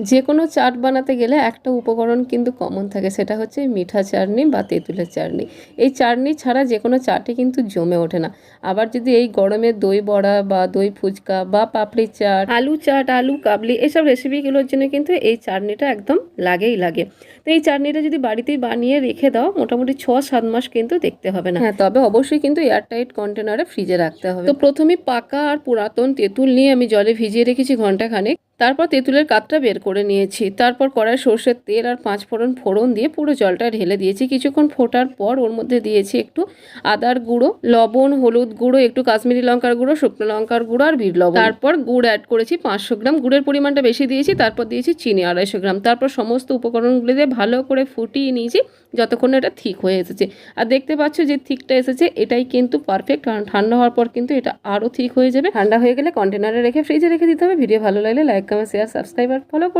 যে কোনো চাট বানাতে গেলে একটা উপকরণ কিন্তু কমন থাকে, সেটা হচ্ছে মিঠা চাটনি বা তেঁতুলের চাটনি। এই চাটনি ছাড়া যে কোনো চাটই কিন্তু জমে ওঠে না। আবার যদি এই গরমে দই বড়া বা দই ফুচকা বা পাপড়ি চাট, আলু চাট, আলু কাবলি এসব রেসিপিগুলোর জন্য কিন্তু এই চাটনিটা একদম লাগেই লাগে। তো এই চাটনিটা যদি বাড়িতেই বানিয়ে রেখে দাও মোটামুটি 6-7 মাস কিন্তু দেখতে হবে না। হ্যাঁ, তবে অবশ্যই কিন্তু এয়ারটাইট কন্টেনারে ফ্রিজে রাখতে হবে। তো প্রথমে পাকা আর পুরাতন তেঁতুল নিয়ে আমি জলে ভিজিয়ে রেখেছি ঘন্টাখানেক। তারপর তেঁতুলের কাতটা বের করে নিয়েছি। তারপর কড়াই সর্ষের তেল আর 5 ফোড়ন দিয়ে পুরো জলটা ঢেলে দিয়েছি। কিছুক্ষণ ফোটার পর ওর মধ্যে দিয়েছি একটু আদার গুঁড়ো, লবণ, হলুদ গুঁড়ো, একটু কাশ্মীরি লঙ্কার গুঁড়ো, শুকনো লঙ্কার গুঁড়ো আর বিট লবণ। তারপর গুড় অ্যাড করেছি 500 গ্রাম। গুড়ের পরিমাণটা বেশি দিয়েছি। তারপর দিয়েছি চিনি 250 গ্রাম। তারপর সমস্ত উপকরণগুলো দিয়ে ভালো করে ফুটিয়ে নিয়েছি যতক্ষণ না এটা ঠিক হয়ে এসেছে। আর দেখতে পাচ্ছ যে থিকটা এসেছে, এটাই কিন্তু পারফেক্ট। কারণ ঠান্ডা হওয়ার পর কিন্তু এটা আরও ঠিক হয়ে যাবে। ঠান্ডা হয়ে গেলে কন্টেনারে রেখে ফ্রিজে রেখে দিতে হবে। ভিডিও ভালো লাগলে লাইক, কমেন্ট, শেয়ার, সাবস্ক্রাইব আর ফলো করে